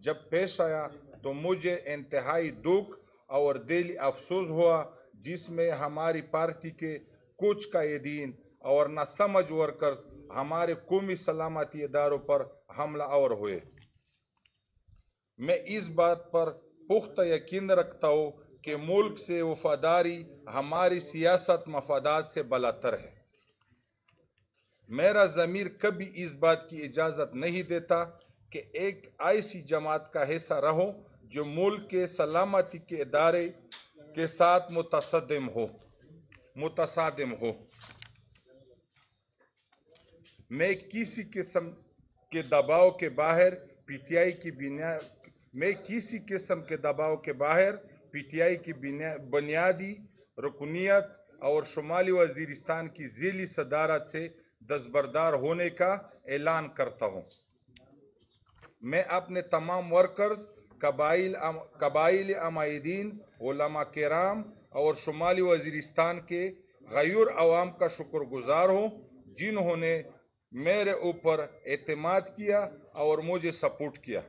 جب پیش آیا تو مجھے انتہائی دکھ اور دلی افسوس ہوا، جس میں ہماری پارٹی کے کچھ قائدین اور نہ سمجھ ورکرز ہمارے قومی سلامتی اداروں پر حملہ آور ہوئے۔ میں اس بات پر پختہ یقین رکھتا ہوں کہ ملک سے وفاداری ہماری سیاست مفادات سے بالاتر ہے۔ میرا ضمیر کبھی اس بات کی اجازت نہیں دیتا کہ ایک ایسی جماعت کا حصہ رہو جو ملک کے سلامتی کے ادارے کے ساتھ متصادم ہو۔ میں کسی قسم کے دباؤ کے باہر پی ٹی آئی کی بنیادی رکنیت اور شمالی وزیرستان کی ذیلی صدارت سے دستبردار ہونے کا اعلان کرتا ہوں۔ میں اپنے تمام ورکرز، قبائلی عمائدین، علماء کرام اور شمالی وزیرستان کے غیور عوام کا شکر گزار ہوں، جنہوں نے میرے اوپر اعتماد کیا اور مجھے سپورٹ کیا۔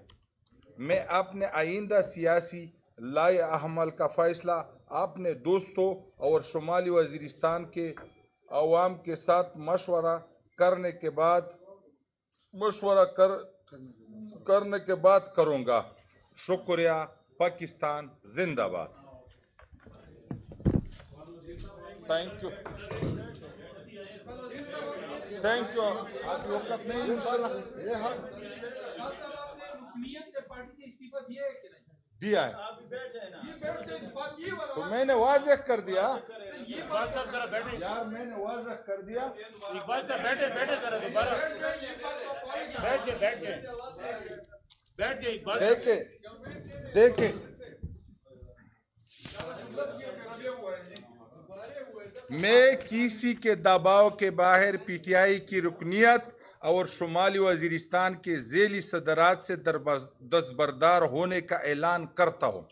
میں اپنے آئندہ سیاسی لائحہ عمل کا فیصلہ اپنے دوستوں اور شمالی وزیرستان کے عوام کے ساتھ مشورہ کرنے کے بعد کروں گا۔ شکریہ۔ پاکستان زندہ باد۔ Thank you. ابھی وقت نہیں دیا ہے تو میں نے واضح کر دیا یار، میں نے واضح کر دیا۔ دیکھیں میں کسی کے دباؤ کے باہر پی ٹی آئی کی رکنیت اور شمالی وزیرستان کے ذیلی صدارت سے دستبردار ہونے کا اعلان کرتا ہوں۔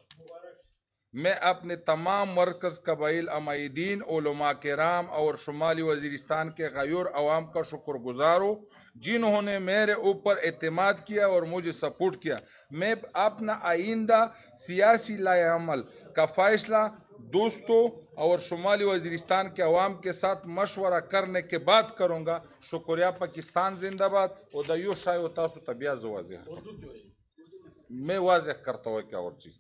میں اپنے تمام مرکز قبائل عمائدین، علماء کرام اور شمالی وزیرستان کے غیور عوام کا شکر گزار ہوں، جنہوں نے میرے اوپر اعتماد کیا اور مجھے سپورٹ کیا۔ میں اپنا آئندہ سیاسی لائحہ عمل کا فیصلہ دوستوں اور شمالی وزیرستان کے عوام کے ساتھ مشورہ کرنے کے بعد کروں گا۔ شکریہ۔ پاکستان زندہ باد۔ اور دیو شاہ ہوتا سو طبیعت واضح میں واضح کرتا ہوں کیا اور چیز۔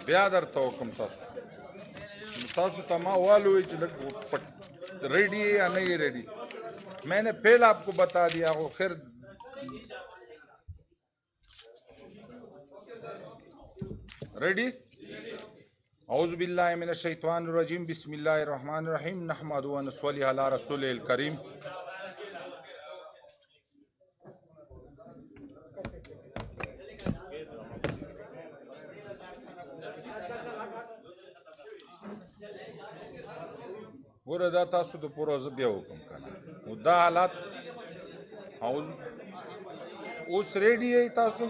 بیا درته حکم تاسو ته ما والوی چې ریڈی ہے یا نہیں ریڈی۔ میں نے پہلے آپ کو بتا دیا ہو۔ خیر ریڈی؟ اعوذ باللہ من الشیطان الرجیم، بسم اللہ الرحمن الرحیم، نحمد و نصلی علی رسول الکریم۔ ګوره دا تاسو د پوره زه بیا حکم کنه دا حالات اوس ریډي یې تاسو؟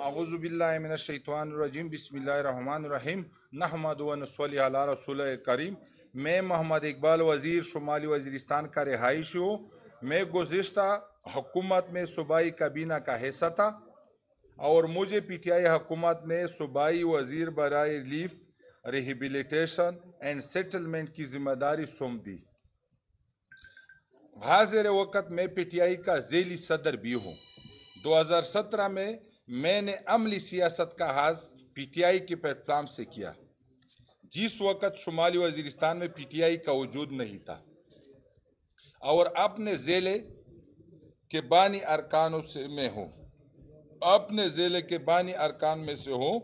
اعوذ باللہ من الشیطان الرجیم، بسم اللہ الرحمن الرحیم، نحمد و نصلی علی رسول کریم۔ میں محمد اقبال وزیر شمالی وزیرستان کا رہائشی ہوں۔ میں گزشتہ حکومت میں صوبائی کابینہ کا حصہ تھا اور مجھے پی ٹی آئی حکومت نے صوبائی وزیر برائے ریلیف، ریہیبلیٹیشن اینڈ سیٹلمنٹ کی ذمہ داری سونپ دی۔ حاضر وقت میں پی ٹی آئی کا ذیلی صدر بھی ہوں۔ 2017 میں نے عملی سیاست کا آغاز پی ٹی آئی کے پلیٹ فارم سے کیا، جس وقت شمالی وزیرستان میں پی ٹی آئی کا وجود نہیں تھا، اور اپنے ضلع کے بانی ارکان میں سے ہوں۔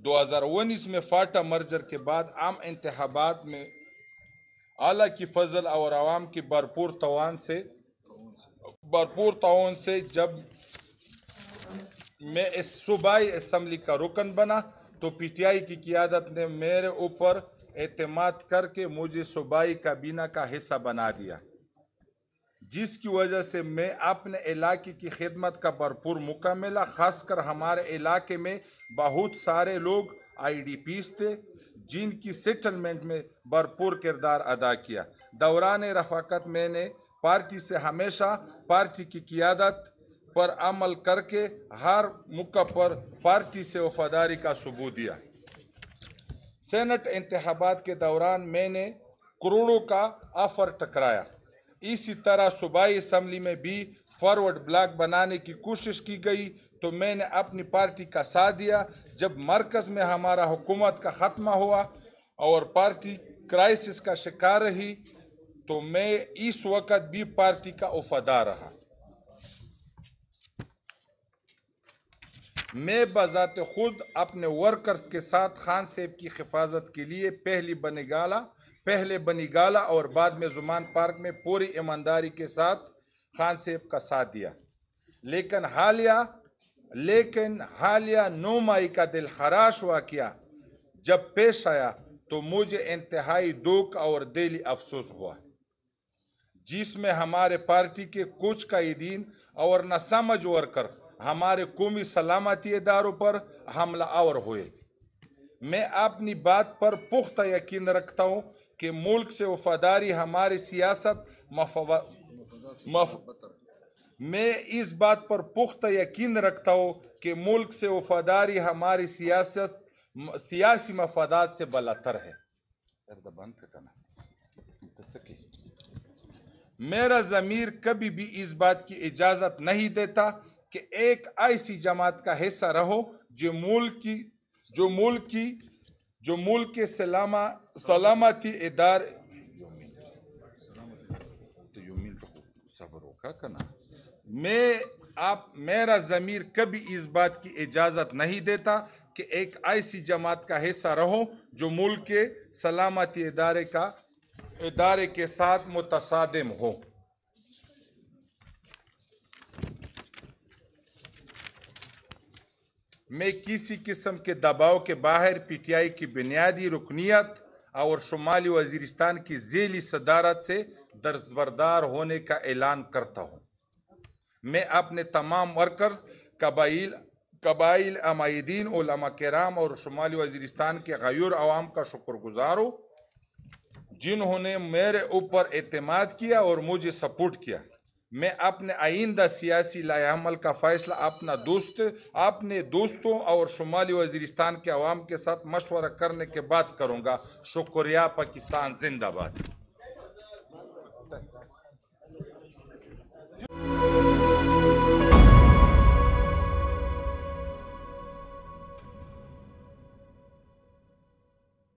2019 میں فاٹا مرجر کے بعد عام انتخابات میں اللہ کی فضل اور عوام کی بھرپور تعاون سے جب میں اس صوبائی اسمبلی کا رکن بنا تو پی ٹی آئی کی قیادت نے میرے اوپر اعتماد کر کے مجھے صوبائی کابینہ کا حصہ بنا دیا، جس کی وجہ سے میں اپنے علاقے کی خدمت کا بھرپور موقع ملا۔ خاص کر ہمارے علاقے میں بہت سارے لوگ آئی ڈی پیز تھے جن کی سیٹلمنٹ میں بھرپور کردار ادا کیا۔ دوران رفاقت میں نے پارٹی سے ہمیشہ پارٹی کی قیادت پر عمل کر کے ہر موقع پر پارٹی سے وفاداری کا ثبوت دیا۔ سینٹ انتخابات کے دوران میں نے کروڑوں کا آفر ٹکرایا۔ اسی طرح صوبائی اسمبلی میں بھی فارورڈ بلاک بنانے کی کوشش کی گئی تو میں نے اپنی پارٹی کا ساتھ دیا۔ جب مرکز میں ہمارا حکومت کا خاتمہ ہوا اور پارٹی کرائسس کا شکار رہی تو میں اس وقت بھی پارٹی کا وفادار رہا۔ میں بذات خود اپنے ورکرز کے ساتھ خان صاحب کی حفاظت کے لیے پہلے بنی گالا اور بعد میں زمان پارک میں پوری ایمانداری کے ساتھ خان صاحب کا ساتھ دیا، لیکن حالیہ 9 مئی کا دل خراش واقعہ جب پیش آیا تو مجھے انتہائی دکھ اور دلی افسوس ہوا، جس میں ہمارے پارٹی کے کچھ قائدین اور ناسمجھ ورکر ہمارے قومی سلامتی اداروں پر حملہ آور ہوئے۔ میں اپنی بات پر پختہ یقین رکھتا ہوں کہ ملک سے وفاداری ہماری سیاست میں اس بات پر پختہ یقین رکھتا ہوں کہ ملک سے وفاداری ہماری سیاسی مفادات سے بالاتر ہے۔ میرا ضمیر کبھی بھی اس بات کی اجازت نہیں دیتا کہ ایک ایسی جماعت کا حصہ رہو جو ملک کے سلامتی ادارے میرا ضمیر کبھی اس بات کی اجازت نہیں دیتا کہ ایک ایسی جماعت کا حصہ رہو جو ملک کے سلامتی ادارے کے ساتھ متصادم ہو۔ میں کسی قسم کے دباؤ کے باہر پی ٹی آئی کی بنیادی رکنیت اور شمالی وزیرستان کی ذیلی صدارت سے دستبردار ہونے کا اعلان کرتا ہوں۔ میں اپنے تمام ورکرز، قبائل عمائدین، علماء کرام اور شمالی وزیرستان کے غیور عوام کا شکر گزار ہوں جنہوں نے میرے اوپر اعتماد کیا اور مجھے سپورٹ کیا۔ میں اپنے آئندہ سیاسی لائحہ عمل کا فیصلہ اپنے دوستوں اور شمالی وزیرستان کے عوام کے ساتھ مشورہ کرنے کے بعد کروں گا۔ شکریہ۔ پاکستان زندہ باد۔